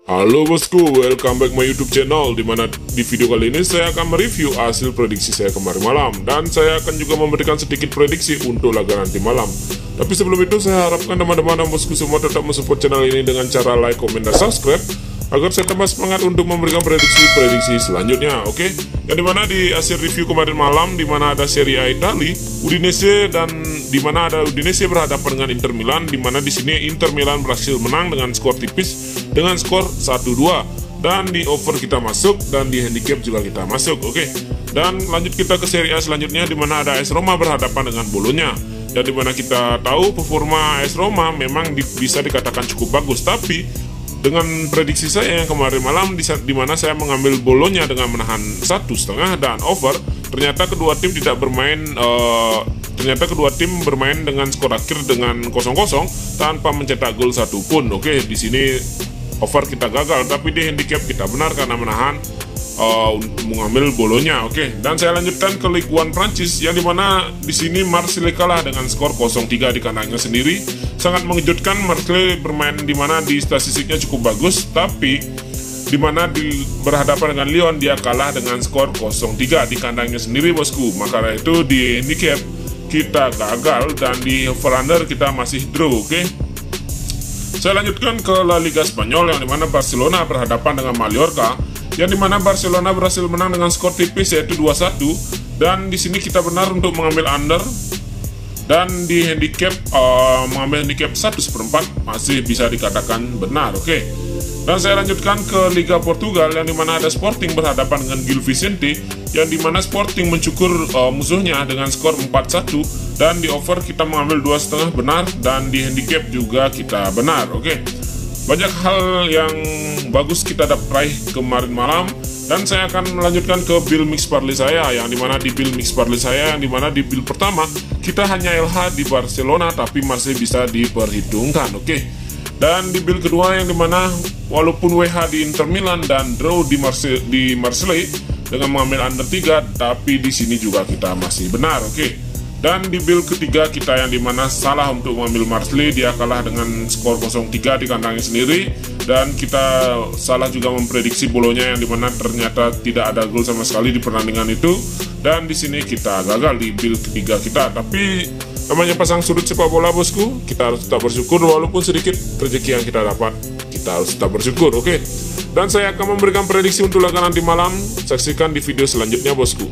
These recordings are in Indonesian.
Halo bosku, welcome back my YouTube channel. Dimana di video kali ini saya akan mereview hasil prediksi saya kemarin malam, dan saya akan juga memberikan sedikit prediksi untuk laga nanti malam. Tapi sebelum itu saya harapkan teman-teman dan bosku semua tetap mensupport channel ini dengan cara like, komen, dan subscribe agar saya tambah semangat untuk memberikan prediksi selanjutnya. Oke, yang dimana di hasil review kemarin malam, dimana ada Serie A Italia, Udinese, dan dimana ada Udinese berhadapan dengan Inter Milan, dimana di sini Inter Milan berhasil menang dengan skor tipis dengan skor 1-2, dan di over kita masuk dan di handicap juga kita masuk. Oke, dan lanjut kita ke Serie A selanjutnya, dimana ada AS Roma berhadapan dengan Bologna, dan dimana kita tahu performa AS Roma memang bisa dikatakan cukup bagus, tapi dengan prediksi saya yang kemarin malam di mana saya mengambil Bologna dengan menahan 1,5 dan over, ternyata kedua tim bermain dengan skor akhir dengan 0-0 tanpa mencetak gol satupun. Oke, di sini over kita gagal, tapi di handicap kita benar karena menahan untuk mengambil Bologna. Oke, dan saya lanjutkan ke Ligue 1 Prancis, yang dimana di sini Marseille kalah dengan skor 0-3 di kandangnya sendiri. Sangat mengejutkan, Marseille bermain di mana di statistiknya cukup bagus, tapi di mana berhadapan dengan Lyon dia kalah dengan skor 0-3 di kandangnya sendiri bosku. Maka itu di handicap kita gagal dan di over under kita masih draw. Oke, saya lanjutkan ke La Liga Spanyol, yang dimana Barcelona berhadapan dengan Mallorca, yang dimana Barcelona berhasil menang dengan skor tipis yaitu 2-1, dan di sini kita benar untuk mengambil under, dan di handicap mengambil handicap 1/4 masih bisa dikatakan benar. Oke, dan saya lanjutkan ke Liga Portugal, yang dimana ada Sporting berhadapan dengan Gil Vicente, yang dimana Sporting mencukur musuhnya dengan skor 4-1, dan di over kita mengambil 2,5 benar, dan di handicap juga kita benar. Oke, banyak hal yang bagus kita dapat raih kemarin malam, dan saya akan melanjutkan ke build mix parlay saya, yang dimana di build mix parlay saya, yang dimana di build pertama kita hanya LH di Barcelona tapi masih bisa diperhitungkan. Oke, dan di build kedua, yang dimana walaupun WH di Inter Milan dan draw di Marseille dengan mengambil under 3, tapi di sini juga kita masih benar. Oke, dan di build ketiga kita, yang dimana salah untuk mengambil Marseille, dia kalah dengan skor 0-3 di kandangnya sendiri, dan kita salah juga memprediksi Bologna, yang dimana ternyata tidak ada gol sama sekali di pertandingan itu, dan di sini kita gagal di build ketiga kita. Tapi namanya pasang surut sepak bola bosku, kita harus tetap bersyukur walaupun sedikit rezeki yang kita dapat, kita harus tetap bersyukur. Oke, dan saya akan memberikan prediksi untuk laga nanti malam. Saksikan di video selanjutnya bosku.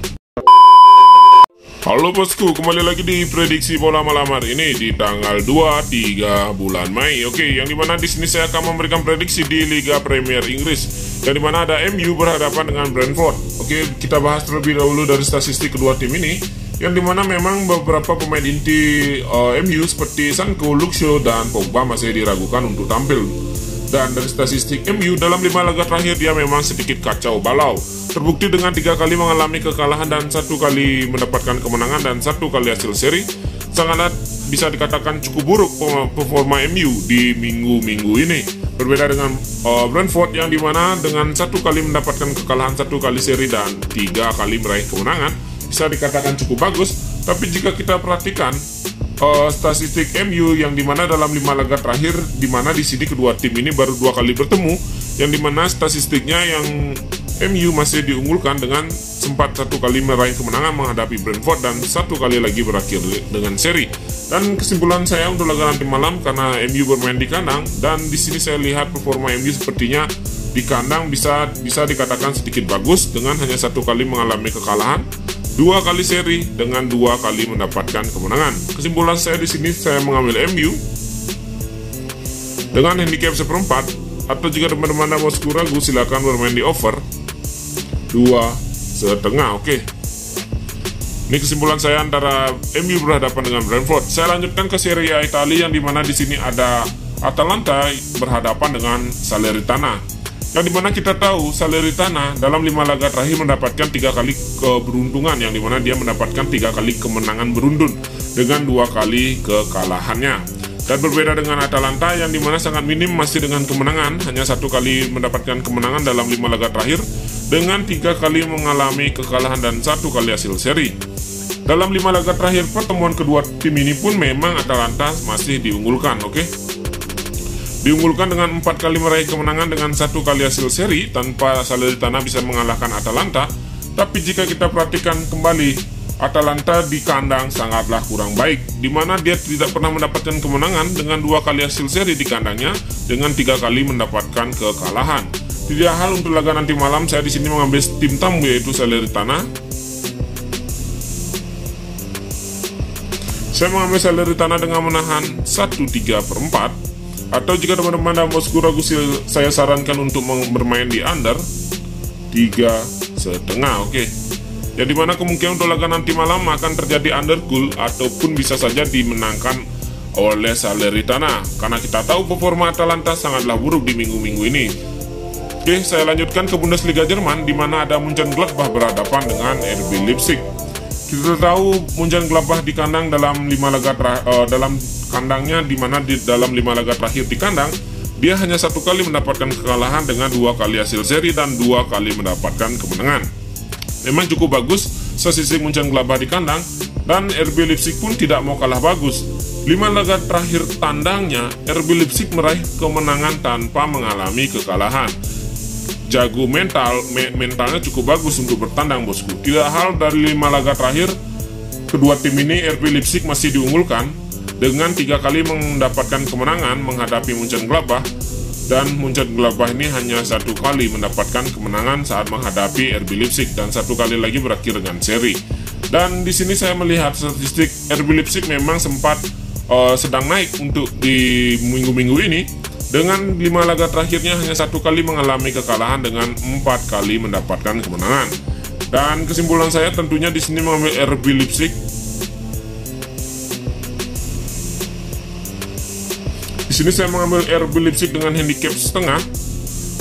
Halo bosku, kembali lagi di prediksi bola malam hari ini di tanggal 23 bulan Mei. Oke, yang dimana di sini saya akan memberikan prediksi di Liga Premier Inggris, yang dimana ada MU berhadapan dengan Brentford. Oke, kita bahas terlebih dahulu dari statistik kedua tim ini, yang dimana memang beberapa pemain inti MU seperti Sancho, Luke Shaw, dan Pogba masih diragukan untuk tampil. Dan dari statistik MU dalam 5 laga terakhir dia memang sedikit kacau balau, terbukti dengan 3 kali mengalami kekalahan dan 1 kali mendapatkan kemenangan dan 1 kali hasil seri. Sangat bisa dikatakan cukup buruk performa MU di minggu-minggu ini, berbeda dengan Brentford, yang dimana dengan 1 kali mendapatkan kekalahan, 1 kali seri, dan 3 kali meraih kemenangan, bisa dikatakan cukup bagus. Tapi jika kita perhatikan statistik MU, yang dimana dalam 5 laga terakhir, dimana di sini kedua tim ini baru 2 kali bertemu, yang dimana statistiknya yang MU masih diunggulkan dengan sempat 1 kali meraih kemenangan menghadapi Brentford dan 1 kali lagi berakhir dengan seri. Dan kesimpulan saya untuk laga nanti malam, karena MU bermain di kandang, dan di sini saya lihat performa MU sepertinya di kandang bisa dikatakan sedikit bagus dengan hanya 1 kali mengalami kekalahan, 2 kali seri, dengan 2 kali mendapatkan kemenangan. Kesimpulan saya di sini, saya mengambil MU dengan handicap 1/4, atau jika teman-teman bosku ragu silakan bermain di over 2,5. Oke, ini kesimpulan saya antara MU berhadapan dengan Brentford. Saya lanjutkan ke Serie A Italia, yang dimana di sini ada Atalanta berhadapan dengan Salernitana, yang dimana kita tahu Salernitana dalam 5 laga terakhir mendapatkan 3 kali keberuntungan, yang dimana dia mendapatkan 3 kali kemenangan beruntun dengan 2 kali kekalahannya. Dan berbeda dengan Atalanta, yang dimana sangat minim masih dengan kemenangan, hanya 1 kali mendapatkan kemenangan dalam 5 laga terakhir, dengan 3 kali mengalami kekalahan dan 1 kali hasil seri. Dalam 5 laga terakhir pertemuan kedua tim ini pun memang Atalanta masih diunggulkan. Oke, diunggulkan dengan 4 kali meraih kemenangan dengan 1 kali hasil seri tanpa Salernitana bisa mengalahkan Atalanta. Tapi jika kita perhatikan kembali, Atalanta di kandang sangatlah kurang baik, di mana dia tidak pernah mendapatkan kemenangan dengan 2 kali hasil seri di kandangnya dengan 3 kali mendapatkan kekalahan. Tidak hal untuk laga nanti malam, saya di sini mengambil tim tamu yaitu Salernitana. Saya mengambil Salernitana dengan menahan 1/3/4. Atau jika teman-teman dan bosku ragu, saya sarankan untuk bermain di under 3,5. Oke. Yang dimana kemungkinan untuk laga nanti malam akan terjadi under goal ataupun bisa saja dimenangkan oleh Salernitana, karena kita tahu performa Atalanta sangatlah buruk di minggu-minggu ini. Oke, saya lanjutkan ke Bundesliga Jerman, di mana ada Mönchengladbach berhadapan dengan RB Leipzig. Kita tahu Mönchengladbach di kandang dalam 5 laga dalam kandangnya, di mana di dalam 5 laga terakhir di kandang dia hanya 1 kali mendapatkan kekalahan dengan 2 kali hasil seri dan 2 kali mendapatkan kemenangan. Memang cukup bagus sisi Mönchengladbach di kandang, dan RB Leipzig pun tidak mau kalah bagus. 5 laga terakhir tandangnya RB Leipzig meraih kemenangan tanpa mengalami kekalahan. Jago mentalnya cukup bagus untuk bertandang, bosku. Tidak hal dari 5 laga terakhir kedua tim ini, RB Leipzig masih diunggulkan dengan 3 kali mendapatkan kemenangan menghadapi Mönchengladbach, dan Mönchengladbach ini hanya 1 kali mendapatkan kemenangan saat menghadapi RB Leipzig, dan 1 kali lagi berakhir dengan seri. Dan di sini saya melihat statistik RB Leipzig memang sempat sedang naik untuk di minggu-minggu ini. Dengan 5 laga terakhirnya hanya 1 kali mengalami kekalahan dengan 4 kali mendapatkan kemenangan. Dan kesimpulan saya tentunya di sini mengambil RB Leipzig. Di sini saya mengambil RB Leipzig dengan handicap setengah.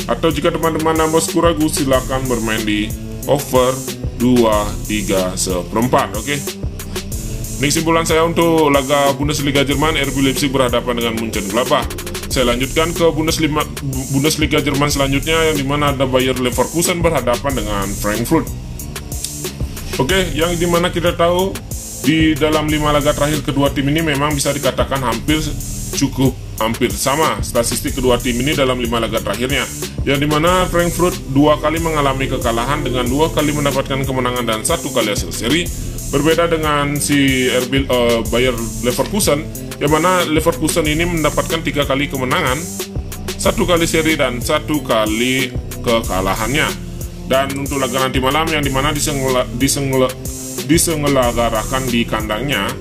Atau jika teman-teman dan bosku ragu, silakan bermain di over 2,3/4. Oke. Ini kesimpulan saya untuk laga Bundesliga Jerman, RB Leipzig berhadapan dengan Mönchengladbach. Saya lanjutkan ke Bundesliga Jerman selanjutnya, yang dimana ada Bayer Leverkusen berhadapan dengan Frankfurt. Oke, yang dimana kita tahu di dalam 5 laga terakhir kedua tim ini memang bisa dikatakan hampir sama statistik kedua tim ini dalam 5 laga terakhirnya, yang dimana Frankfurt 2 kali mengalami kekalahan dengan 2 kali mendapatkan kemenangan dan 1 kali hasil seri. Berbeda dengan si Bayer Leverkusen, yang mana Leverkusen ini mendapatkan 3 kali kemenangan, 1 kali seri dan 1 kali kekalahannya. Dan untuk laga nanti malam, yang dimana diselenggarakan di kandangnya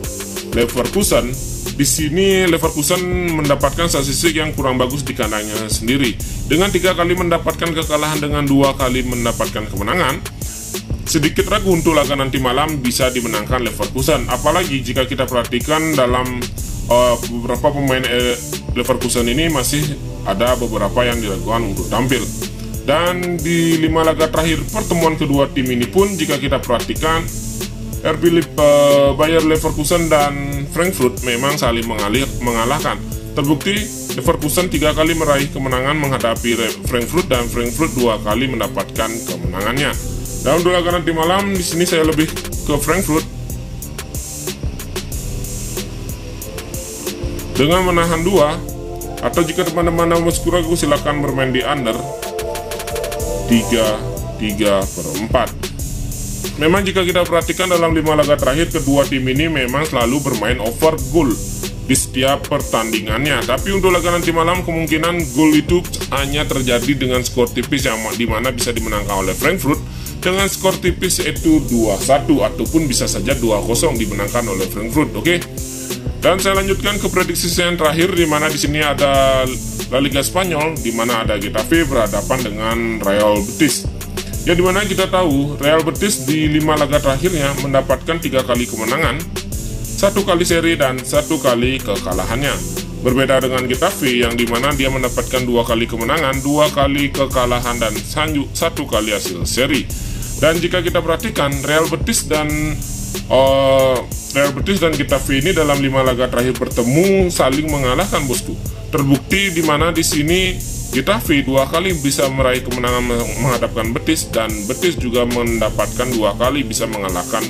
Leverkusen, di sini Leverkusen mendapatkan statistik yang kurang bagus di kandangnya sendiri, dengan 3 kali mendapatkan kekalahan dengan 2 kali mendapatkan kemenangan. Sedikit ragu untuk laga nanti malam bisa dimenangkan Leverkusen, apalagi jika kita perhatikan dalam beberapa pemain Leverkusen ini masih ada beberapa yang diragukan untuk tampil. Dan di 5 laga terakhir pertemuan kedua tim ini pun, jika kita perhatikan, Bayer Leverkusen dan Frankfurt memang saling mengalahkan. Terbukti Leverkusen 3 kali meraih kemenangan menghadapi Frankfurt, dan Frankfurt 2 kali mendapatkan kemenangannya. Dan untuk laga nanti malam, di sini saya lebih ke Frankfurt dengan menahan 2. Atau jika teman-teman mau ragu, silakan bermain di under 3,3/4. Memang jika kita perhatikan dalam 5 laga terakhir kedua tim ini memang selalu bermain over goal di setiap pertandingannya. Tapi untuk laga nanti malam, kemungkinan gol itu hanya terjadi dengan skor tipis, yang dimana bisa dimenangkan oleh Frankfurt dengan skor tipis yaitu 2-1, ataupun bisa saja 2-0 dimenangkan oleh Frankfurt. Oke. Dan saya lanjutkan ke prediksi saya yang terakhir, di mana di sini ada La Liga Spanyol, di mana ada Getafe berhadapan dengan Real Betis. Yang dimana kita tahu Real Betis di 5 laga terakhirnya mendapatkan 3 kali kemenangan, 1 kali seri dan 1 kali kekalahannya. Berbeda dengan Getafe, yang dimana dia mendapatkan 2 kali kemenangan, 2 kali kekalahan dan 1 kali hasil seri. Dan jika kita perhatikan Real Betis dan Getafe ini dalam 5 laga terakhir bertemu saling mengalahkan, bosku. Terbukti di mana di sini Getafe 2 kali bisa meraih kemenangan menghadapkan Betis, dan Betis juga mendapatkan 2 kali bisa mengalahkan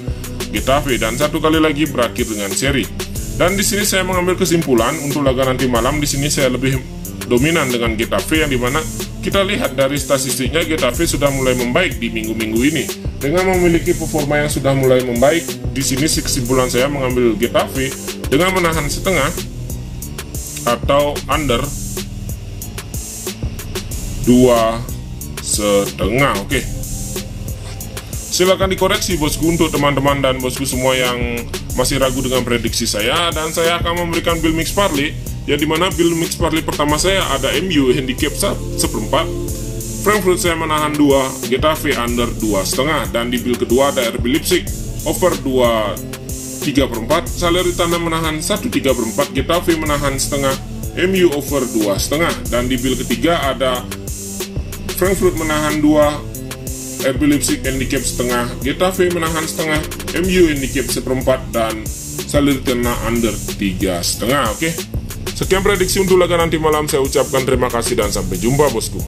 Getafe, dan 1 kali lagi berakhir dengan seri. Dan di sini saya mengambil kesimpulan untuk laga nanti malam. Di sini saya lebih dominan dengan Getafe, yang dimana kita lihat dari statistiknya Getafe sudah mulai membaik di minggu-minggu ini. Dengan memiliki performa yang sudah mulai membaik, di sini kesimpulan saya mengambil Getafe dengan menahan setengah atau under 2,5. Oke. Silakan dikoreksi bosku untuk teman-teman dan bosku semua yang masih ragu dengan prediksi saya, dan saya akan memberikan build mix parlay, yang dimana build mix parlay pertama saya ada MU handicap 1/4, Frankfurt saya menahan 2, Getafe under 2,5, dan di build kedua ada RB Leipzig over 2,3/4, Salernitana menahan 1,3/4, Getafe menahan setengah, MU over 2,5, dan di build ketiga ada Frankfurt menahan 2, RB Leipzig handicap setengah, Getafe menahan setengah, MU handicap 1/4, dan Salernitana under 3,5. Oke. Sekian prediksi untuk laga nanti malam. Saya ucapkan terima kasih dan sampai jumpa bosku.